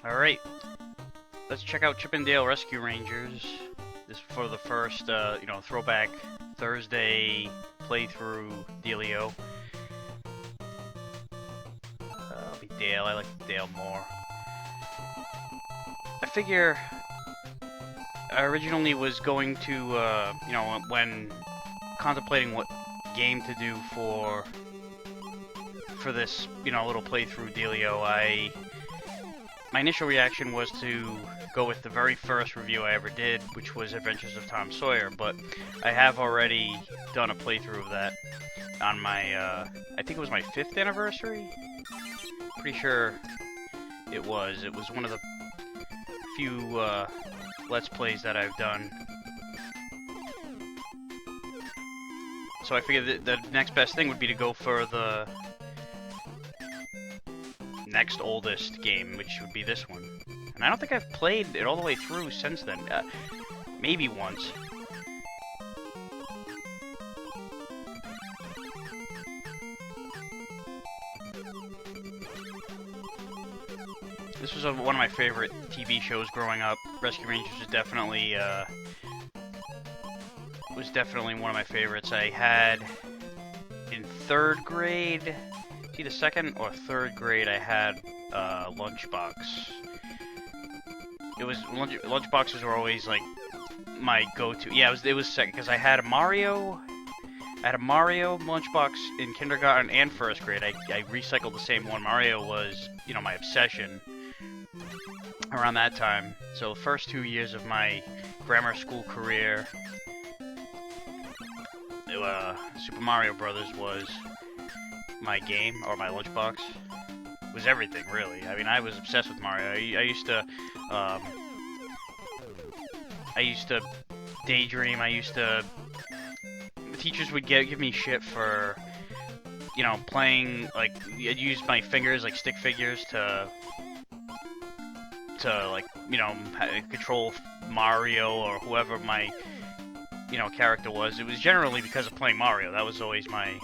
Alright, let's check out Chip 'n Dale Rescue Rangers. This for the first, Throwback Thursday playthrough dealio. I'll be Dale, I like Dale more. I figure I originally was going to, when contemplating what game to do for this, little playthrough dealio, my initial reaction was to go with the very first review I ever did, which was Adventures of Tom Sawyer, but I have already done a playthrough of that on my, I think it was my 5th anniversary? Pretty sure it was. It was one of the few, Let's Plays that I've done. So I figured the next best thing would be to go for the next oldest game, which would be this one. And I don't think I've played it all the way through since then. Maybe once. This was one of my favorite TV shows growing up. Rescue Rangers was definitely one of my favorites. I had in 3rd grade, either 2nd or 3rd grade, I had Lunchbox. It was Lunchboxes were always like my go-to. Yeah, it was 2nd because I had a Mario Lunchbox in kindergarten and 1st grade. I recycled the same one. Mario was, my obsession around that time. So the first 2 years of my grammar school career, Super Mario Brothers was my game, or my lunchbox. It was everything, really. I mean, I was obsessed with Mario. I used to daydream. The teachers would give me shit for, playing, like, I'd use my fingers, like stick figures, to like, control Mario or whoever my, character was. It was generally because of playing Mario. That was always my,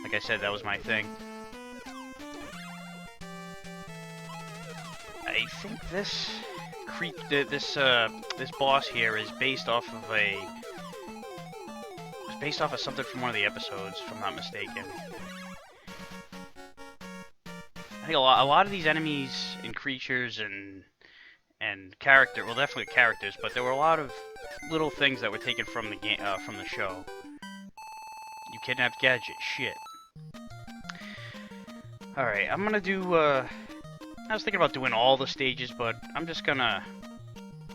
like I said, that was my thing. I think this boss here is based off of something from one of the episodes, if I'm not mistaken. I think a lot of these enemies and creatures and character, well, definitely characters, but there were a lot of little things that were taken from the game, from the show. You kidnapped Gadget, shit. Alright, I'm gonna do, I was thinking about doing all the stages, but I'm just gonna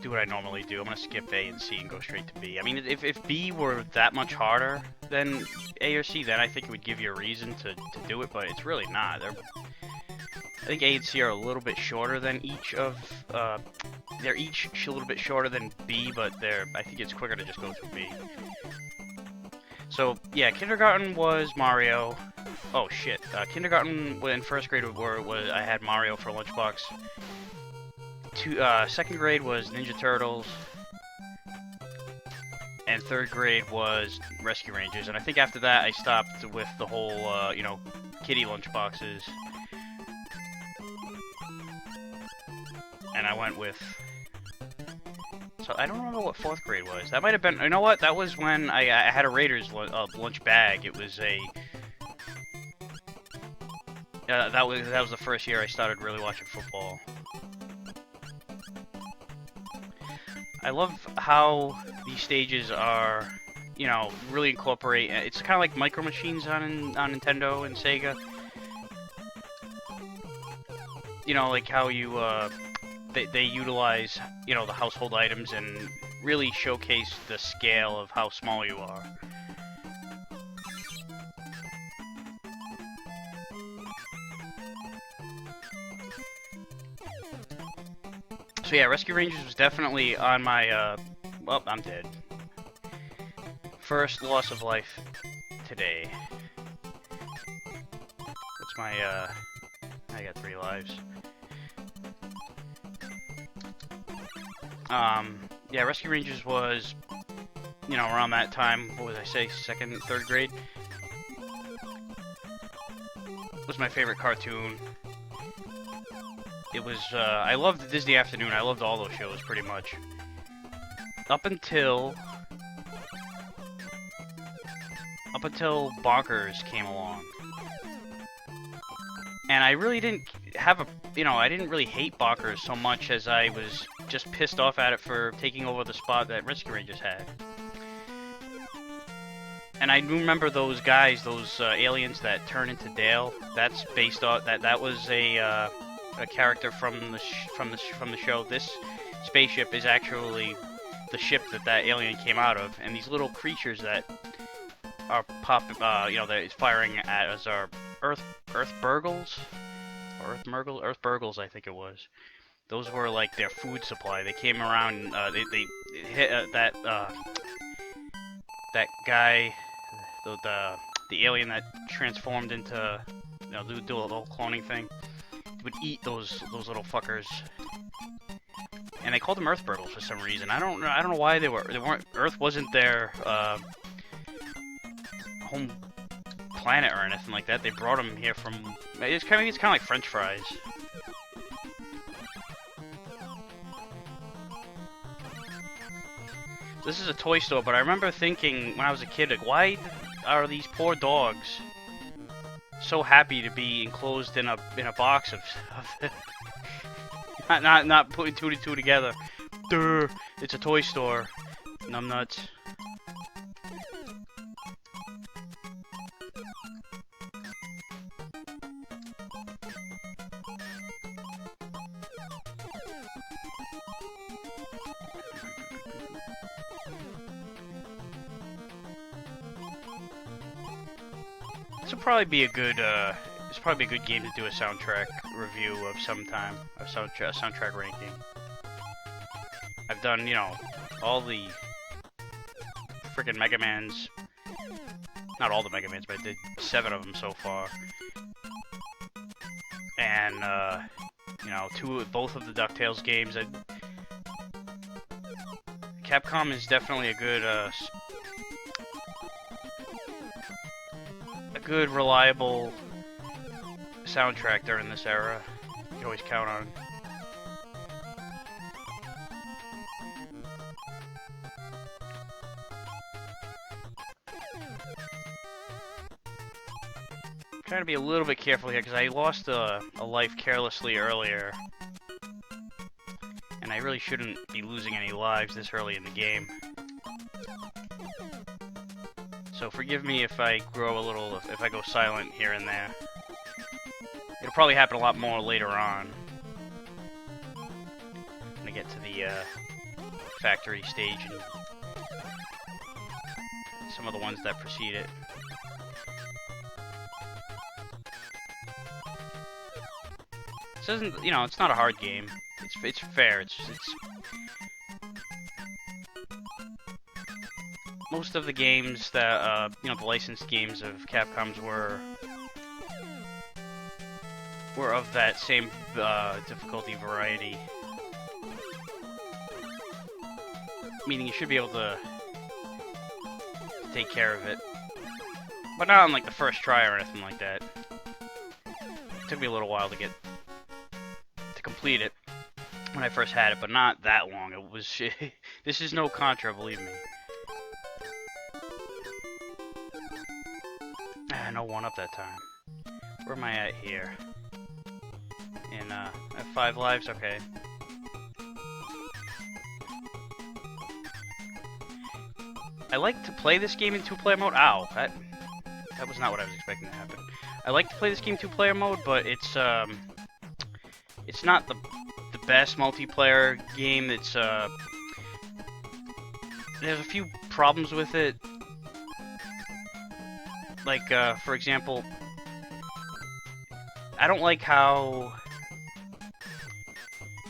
do what I normally do. I'm gonna skip A and C and go straight to B. I mean, if B were that much harder than A or C, then I think it would give you a reason to do it, but it's really not. I think A and C are a little bit shorter than each of, they're each a little bit shorter than B, but I think it's quicker to just go through B. So, yeah, kindergarten was Mario. Oh, shit. Kindergarten in 1st grade I had Mario for lunchbox. 2nd grade was Ninja Turtles. And 3rd grade was Rescue Rangers. And I think after that I stopped with the whole, kiddie lunchboxes. And I went with... So I don't remember what 4th grade was. That might have been... You know what? That was when I had a Raiders lunch bag. It was a... that was the first year I started really watching football. I love how these stages are, really incorporate... It's kind of like Micro Machines on Nintendo and Sega. Like how you... They utilize, the household items and really showcase the scale of how small you are. So yeah, Rescue Rangers was definitely on my, well, I'm dead. First loss of life today. What's my, I got 3 lives. Yeah, Rescue Rangers was, around that time, what was I say, 2nd, 3rd grade? Was my favorite cartoon. it was, I loved the Disney Afternoon. I loved all those shows, pretty much. Up until Bonkers came along. And I really didn't have a, I didn't really hate Bonkers so much as I was just pissed off at it for taking over the spot that Rescue Rangers had. And I remember those guys, those aliens that turn into Dale. That's based off that was a character from the show. This spaceship is actually the ship that alien came out of, and these little creatures that are that is firing at us are Earth Burgles, or Earth Burgles, I think it was. Those were like their food supply. They came around, they hit that guy, the alien that transformed into, do a little cloning thing. Would eat those little fuckers, and they called them Earth Burgles for some reason. I don't know why they weren't. Earth wasn't their home planet or anything like that. They brought them here from. It's kind of like French fries. This is a toy store, but I remember thinking when I was a kid, like, why are these poor dogs so happy to be enclosed in a box of not putting two to two together? Duh, it's a toy store. Numbnuts. This would probably be a good. It's probably a good game to do a soundtrack review of sometime. A soundtrack ranking. I've done, all the freaking Mega Mans. Not all the Mega Mans, but I did 7 of them so far. And both of the DuckTales games. Capcom is definitely a good, reliable soundtrack during this era. You can always count on. I'm trying to be a little bit careful here because I lost a life carelessly earlier. And I really shouldn't be losing any lives this early in the game. So forgive me if I grow a little, if I go silent here and there. It'll probably happen a lot more later on. When I get to the factory stage and some of the ones that precede it. This isn't, it's not a hard game. It's fair. It's most of the games that the licensed games of Capcom's were of that same difficulty variety. Meaning you should be able to take care of it, but not on like the first try or anything like that. It took me a little while to complete it when I first had it, but not that long. It was this is no Contra, believe me. No one up that time. Where am I at here? In at 5 lives, okay. I like to play this game in 2-player mode. Ow, that was not what I was expecting to happen. I like to play this game 2-player mode, but it's not the best multiplayer game. It's there's a few problems with it. Like, for example, I don't like how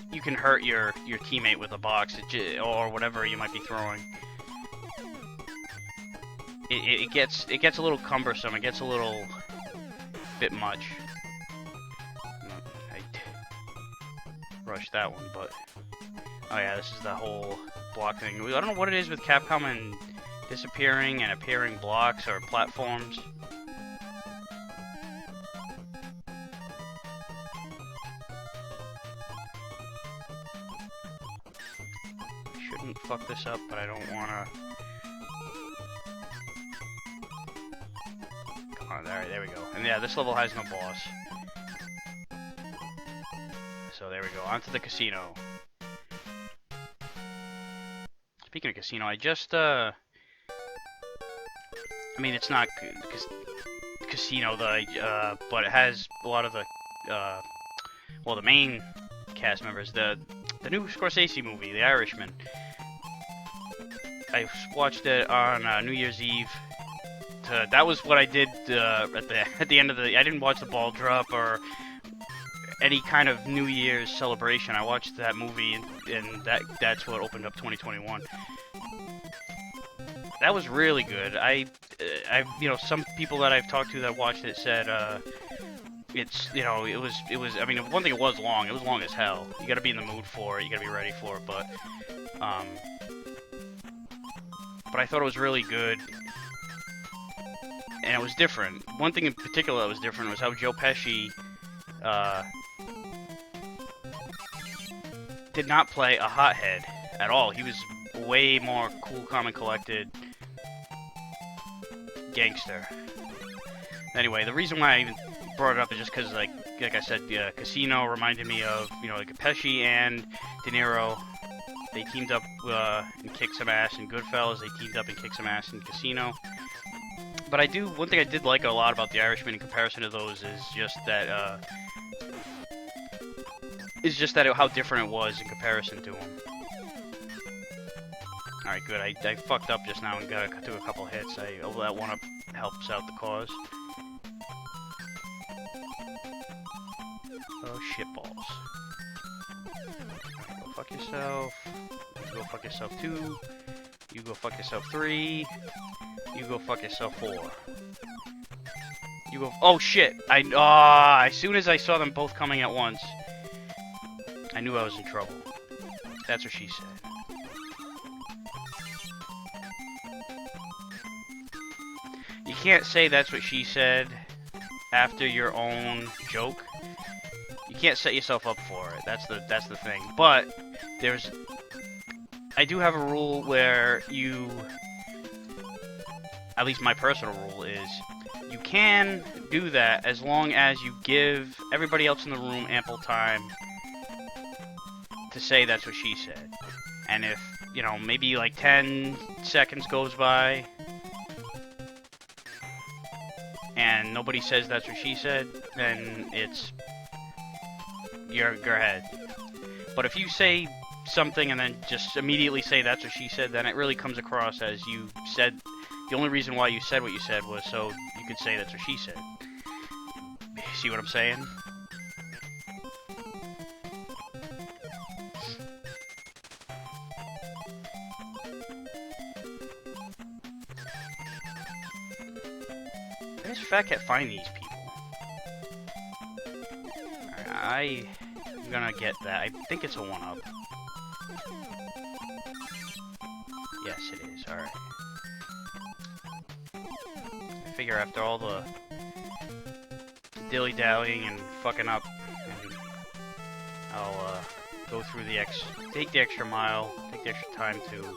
you can hurt your teammate with a box or whatever you might be throwing. It gets a little cumbersome. It gets a little bit much. I rushed that one, but oh yeah, this is the whole block thing. I don't know what it is with Capcom and disappearing and appearing blocks or platforms. shouldn't fuck this up, but I don't wanna... Come on, alright, there we go. And yeah, this level has no boss. So there we go, onto the casino. Speaking of casino, I just, I mean, it's not casino, but it has a lot of the, well, the main cast members. The new Scorsese movie, The Irishman. I watched it on New Year's Eve. That was what I did at the end of the. I didn't watch the ball drop or any kind of New Year's celebration. I watched that movie, and that's what opened up 2021. That was really good. I you know, some people that I've talked to that watched it said it's, you know, it was. I mean, one thing, it was long. It was long as hell. You got to be in the mood for it. You got to be ready for it. But I thought it was really good. And it was different. One thing in particular that was different was how Joe Pesci did not play a hothead at all. He was way more cool, calm, and collected gangster. Anyway, the reason why I even brought it up is just because, like I said, Casino reminded me of, you know, like Pesci and De Niro. They teamed up and kicked some ass in Goodfellas. They teamed up and kicked some ass in Casino. But one thing I did like a lot about The Irishman in comparison to those is just that, how different it was in comparison to them. Alright, good. I fucked up just now and got to a couple hits. That one up helps out the cause. Oh, shitballs. Go fuck yourself. You go fuck yourself 2. You go fuck yourself 3. You go fuck yourself 4. You go... Oh, shit! As soon as I saw them both coming at once, I knew I was in trouble. That's what she said. You can't say that's what she said after your own joke. You can't set yourself up for it. That's the thing. But I do have a rule where you, at least my personal rule is, you can do that as long as you give everybody else in the room ample time to say that's what she said. And if, you know, maybe like 10 seconds goes by and nobody says that's what she said, then it's your head. But if you say something and then just immediately say that's what she said, then it really comes across as you said. The only reason why you said what you said was so you could say that's what she said. See what I'm saying? Where does Fat Cat find these people? Alright, I'm gonna get that. I think it's a 1-up. Yes, it is. Alright. I figure after all the dilly-dallying and fucking up, and I'll go through take the extra mile, take the extra time to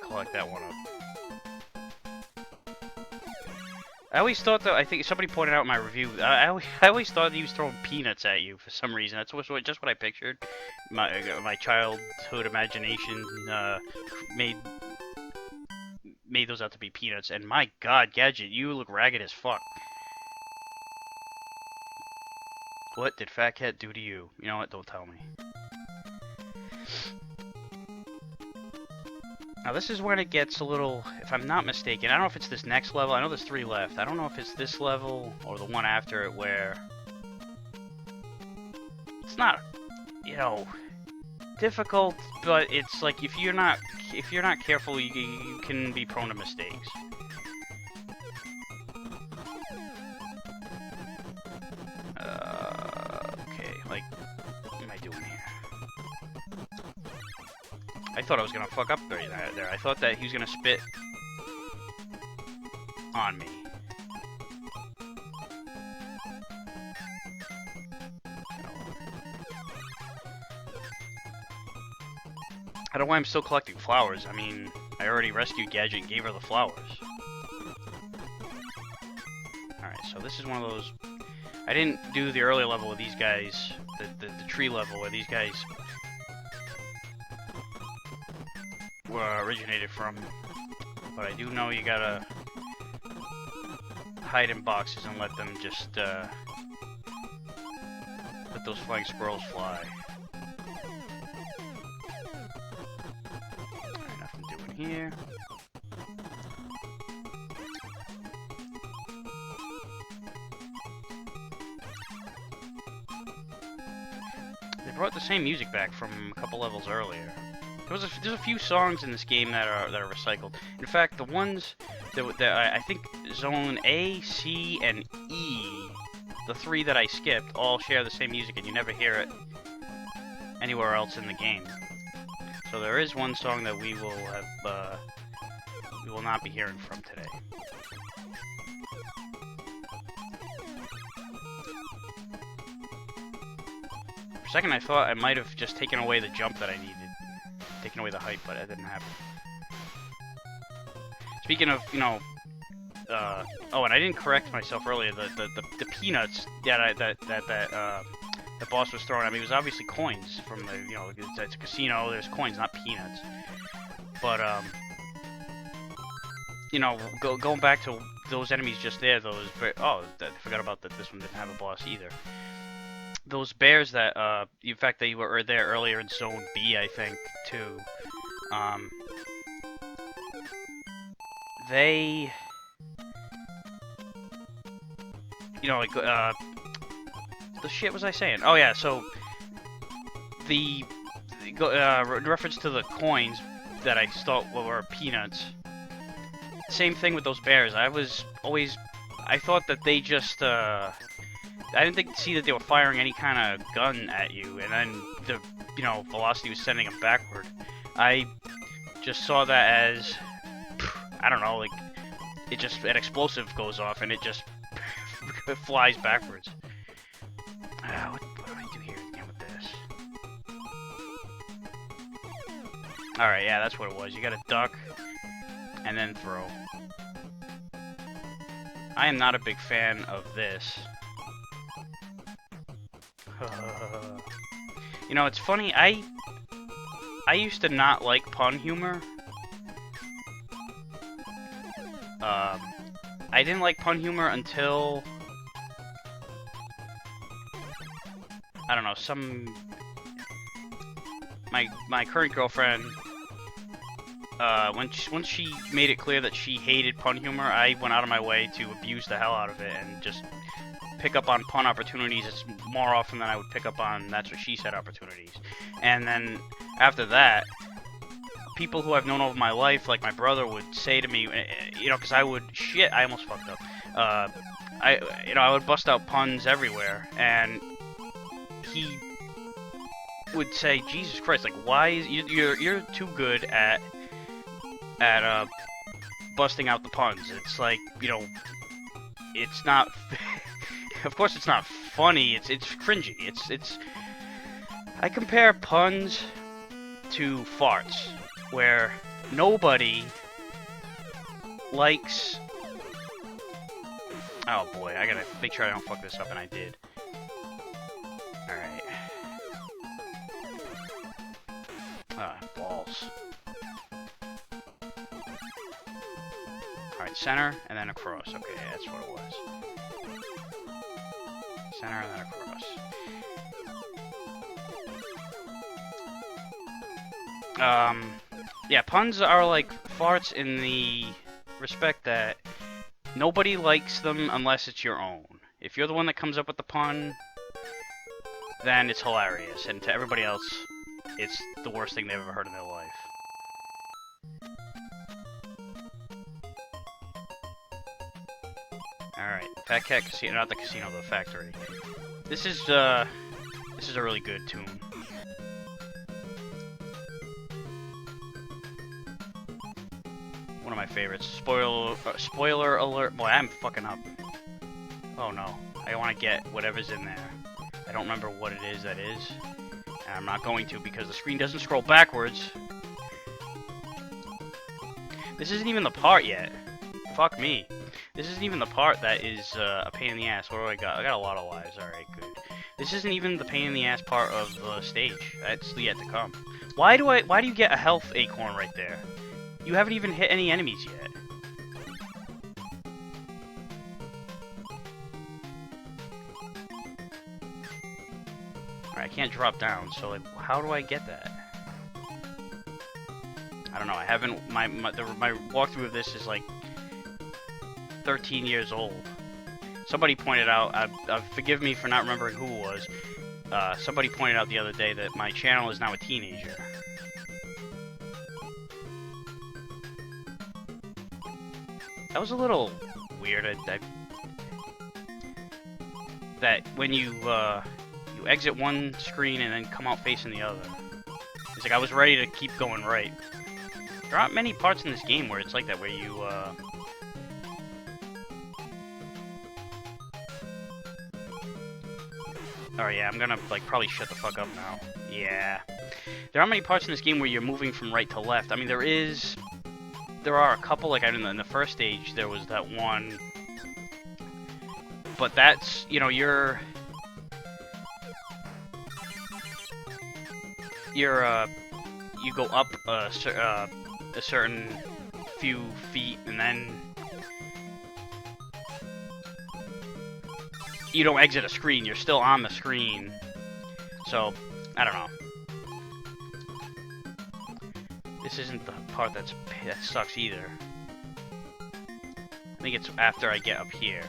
collect that 1-up. I always thought that, I think somebody pointed out in my review, I always thought he was throwing peanuts at you for some reason. That's just what I pictured. My childhood imagination made those out to be peanuts. And my god, Gadget, you look ragged as fuck. What did Fat Cat do to you? You know what? Don't tell me. Now this is when it gets a little, if I'm not mistaken, I don't know if it's this next level. I know there's 3 left. I don't know if it's this level or the one after it where it's not, you know, difficult, but it's like if you're not careful, you can be prone to mistakes. Okay, like, what am I doing here? I thought I was gonna fuck up there. I thought that he was gonna spit on me. I don't know why I'm still collecting flowers. I mean, I already rescued Gadget and gave her the flowers. Alright, so this is one of those... I didn't do the earlier level with these guys, the tree level where these guys were originated from. But I do know you gotta hide in boxes and let them just, let those flying squirrels fly. Alright, nothing doing here. They brought the same music back from a couple levels earlier. There's a few songs in this game that are recycled. In fact, the ones that I think Zone A, C, and E, the three that I skipped, all share the same music, and you never hear it anywhere else in the game. So there is one song that we will not be hearing from today. For a second, I thought I might have just taken away the jump that I needed. Taking away the height, but that didn't happen. Speaking of, you know, oh, and I didn't correct myself earlier. The peanuts that the boss was throwing at me was obviously coins from the, you know, it's a casino. There's coins, not peanuts. But you know, going back to those enemies just there, those I forgot about that. This one didn't have a boss either. Those bears that, in fact, they were there earlier in Zone B, I think, too. They, you know, like, the shit was I saying? Oh yeah, so in reference to the coins that I thought were peanuts. Same thing with those bears. I thought that they just, I didn't see that they were firing any kind of gun at you, and then the, you know, velocity was sending them backward. I just saw that as, I don't know, like, it just, an explosive goes off and it just flies backwards. What do I do here again with this? Alright, yeah, that's what it was. You gotta duck and then throw. I am not a big fan of this. You know, it's funny, I used to not like pun humor. I didn't like pun humor until, I don't know, my current girlfriend, once she made it clear that she hated pun humor, I went out of my way to abuse the hell out of it and just pick up on pun opportunities more often than I would pick up on that's what she said opportunities. And then after that, people who I've known over my life, like my brother, would say to me, you know, because I almost fucked up. I would bust out puns everywhere, and he would say, "Jesus Christ, like, why is you're too good at busting out the puns? It's like, you know, it's not." Of course, it's not funny. It's cringy. It's. I compare puns to farts, where nobody likes. Oh boy, I gotta make sure I don't fuck this up, and I did. All right. Balls. All right, center and then across. Okay, that's what it was. Center and then across. Yeah, puns are like farts in the respect that nobody likes them unless it's your own. If you're the one that comes up with the pun, then it's hilarious, and to everybody else, it's the worst thing they've ever heard in their life. Alright, Fat Cat Casino, not the casino, the factory. This is a really good tune. One of my favorites. Spoiler alert. Boy, I'm fucking up. Oh no. I want to get whatever's in there. I don't remember what it is that is. And I'm not going to because the screen doesn't scroll backwards. This isn't even the part yet. Fuck me. This isn't even the part that is a pain in the ass. What do I got? I got a lot of lives. Alright, good. This isn't even the pain in the ass part of the stage. That's yet to come. Why do you get a health acorn right there? You haven't even hit any enemies yet. Alright, I can't drop down, so like, how do I get that? I don't know, I haven't, my walkthrough of this is like 13 years old. Somebody pointed out, forgive me for not remembering who it was, somebody pointed out the other day that my channel is now a teenager. That was a little weird. That when you exit one screen and then come out facing the other. It's like I was ready to keep going right. There aren't many parts in this game where it's like that, where you Oh yeah, I'm gonna like probably shut the fuck up now. Yeah. There aren't many parts in this game where you're moving from right to left. I mean, there are a couple, like in the first stage there was that one, but that's, you know, you go up a certain few feet and then you don't exit a screen, you're still on the screen. So, I don't know. This isn't the part that sucks either. I think it's after I get up here.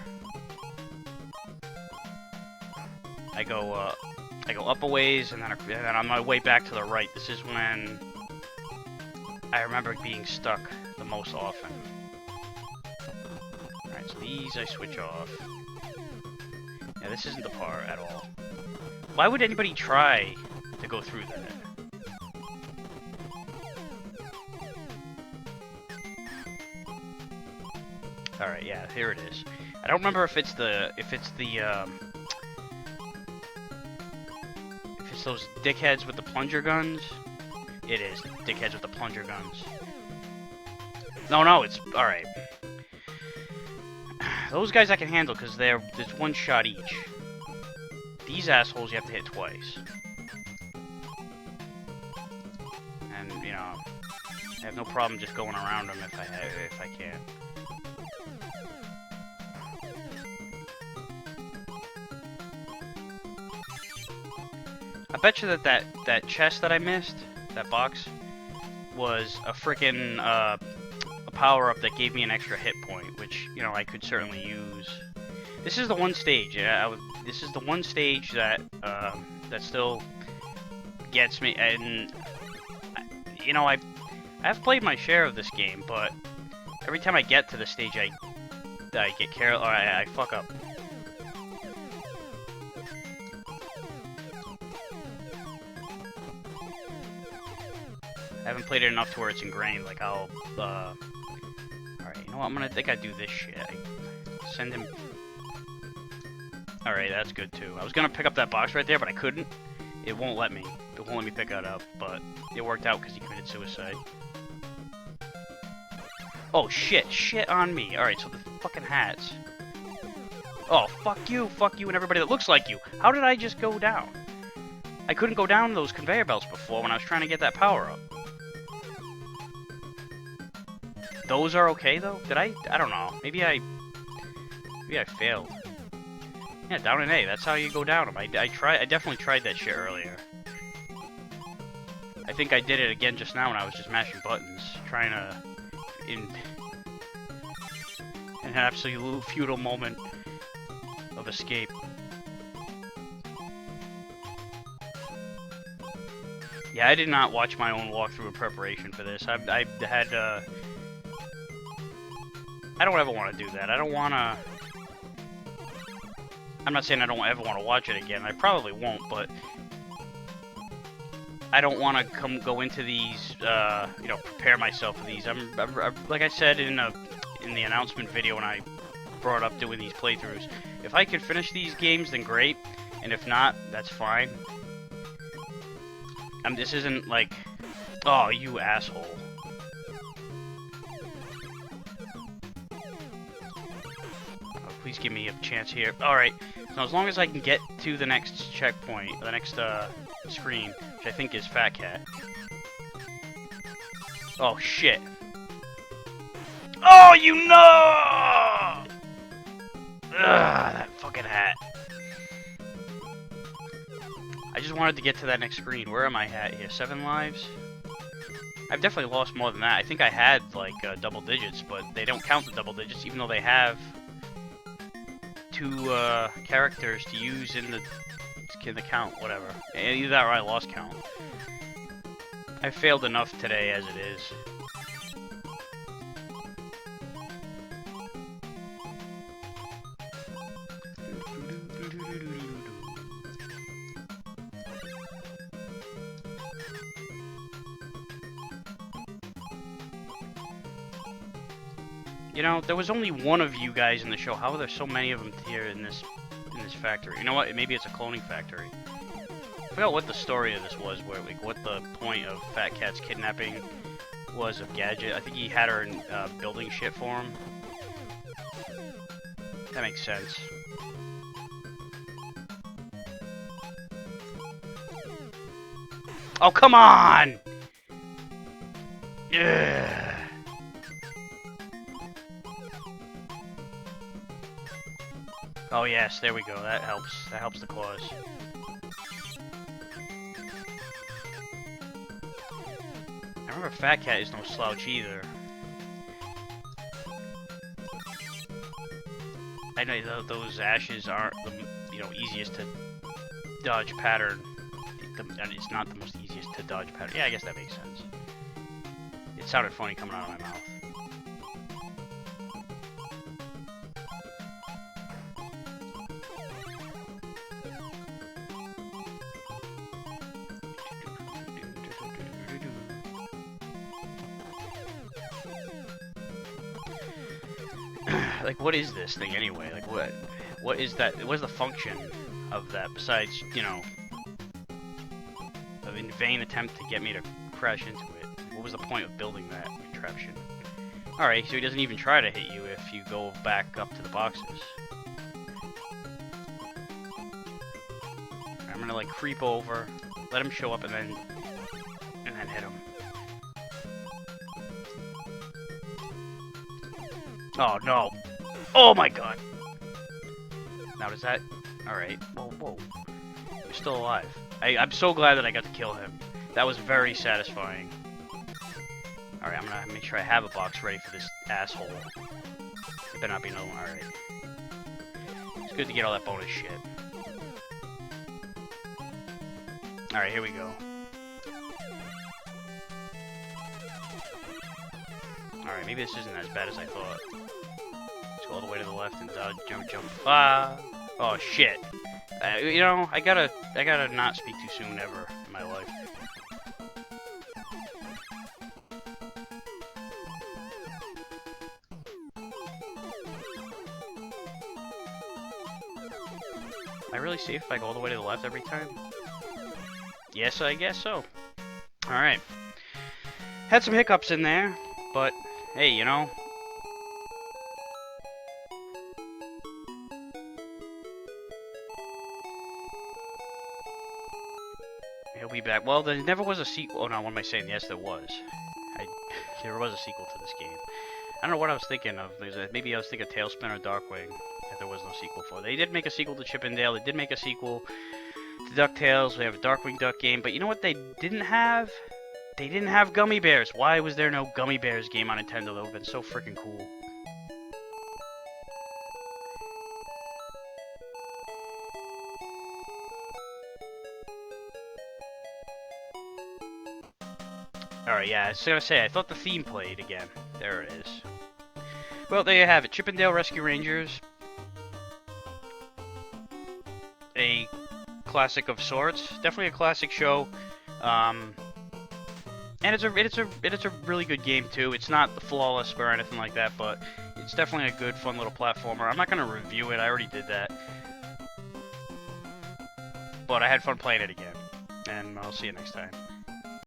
I go up a ways, and then on my way back to the right, this is when I remember being stuck the most often. Alright, so these I switch off. Yeah, this isn't the part at all. Why would anybody try to go through that? Alright, yeah, here it is. I don't remember if it's those dickheads with the plunger guns. It is dickheads with the plunger guns. No, it's alright. Those guys I can handle because there's one shot each. These assholes you have to hit twice. And you know, I have no problem just going around them if I can. I bet you that chest that I missed, that box, was a frickin' a power-up that gave me an extra hit point, which, you know, I could certainly use. This is the one stage, this is the one stage that still gets me, and, you know, I've played my share of this game, but every time I get to the stage, I get careless, or I fuck up. I haven't played it enough to where it's ingrained, like I'll, alright, you know what, I think I do this shit. I send him... Alright, that's good too. I was gonna pick up that box right there, but I couldn't. It won't let me. It won't let me pick that up, but it worked out because he committed suicide. Oh shit, shit on me. Alright, so the fucking hats. Oh, fuck you, and everybody that looks like you. How did I just go down? I couldn't go down those conveyor belts before when I was trying to get that power up. Those are okay though? Did I don't know. Maybe I failed. Yeah, down an A. That's how you go down them. I definitely tried that shit earlier. I think I did it again just now when I was just mashing buttons, trying to in an absolute futile moment of escape. Yeah, I did not watch my own walkthrough in preparation for this. I had I don't ever want to do that. I don't want to... I'm not saying I don't ever want to watch it again. I probably won't, but... I don't want to go into these, you know, prepare myself for these. I'm like I said in the announcement video when I brought up doing these playthroughs, if I can finish these games, then great. And if not, that's fine. This isn't like... Oh, you asshole. Please give me a chance here. Alright, so as long as I can get to the next checkpoint, the next screen, which I think is Fat Cat. Oh, shit. Oh, you know! Ugh, that fucking hat. I just wanted to get to that next screen. Where am I at here? 7 lives? I've definitely lost more than that. I think I had, like, double digits, but they don't count the double digits, even though they have 2 characters to use in the count, whatever. Either that or I lost count. I failed enough today as it is. You know, there was only one of you guys in the show. How are there so many of them here in this factory? You know what? Maybe it's a cloning factory. I forgot what the story of this was, where, like, what the point of Fat Cat's kidnapping was of Gadget. I think he had her building shit for him. That makes sense. Oh, come on! Yeah. Oh yes, there we go. That helps. That helps the cause. I remember Fat Cat is no slouch either. I know those ashes aren't the easiest to dodge pattern. It's not the most easiest to dodge pattern. Yeah, I guess that makes sense. It sounded funny coming out of my mouth. Like, what is this thing anyway? Like, what is that? What is the function of that besides, you know, of in vain attempt to get me to crash into it? What was the point of building that contraption? Alright, so he doesn't even try to hit you if you go back up to the boxes. I'm gonna, like, creep over, let him show up, and then hit him. Oh, no. Oh my god! Now does that... Alright. Whoa, whoa. You're still alive. I'm so glad that I got to kill him. That was very satisfying. Alright, I'm gonna make sure I have a box ready for this asshole. There better not be another one. Alright. It's good to get all that bonus shit. Alright, here we go. Alright, maybe this isn't as bad as I thought. Go all the way to the left and dodge, jump. Ah! Oh shit! You know, I gotta not speak too soon ever in my life. Am I really safe if I go all the way to the left every time? Yes, I guess so. All right. Had some hiccups in there, but hey, you know. He'll be back. Well, there never was a sequel. Oh no, what am I saying? Yes, there was. There was a sequel to this game. I don't know what I was thinking of. Maybe I was thinking of Tailspin or Darkwing. That there was no sequel for. They did make a sequel to Chip and Dale. They did make a sequel to DuckTales. We have a Darkwing Duck game. But you know what they didn't have? They didn't have Gummy Bears. Why was there no Gummy Bears game on Nintendo? That would have been so freaking cool. Alright, yeah, I was gonna say, I thought the theme played again. There it is. Well, there you have it. Chip and Dale Rescue Rangers. A classic of sorts. Definitely a classic show. And it's a really good game too. It's not the flawless or anything like that, but it's definitely a good, fun little platformer. I'm not gonna review it. I already did that. But I had fun playing it again. And I'll see you next time.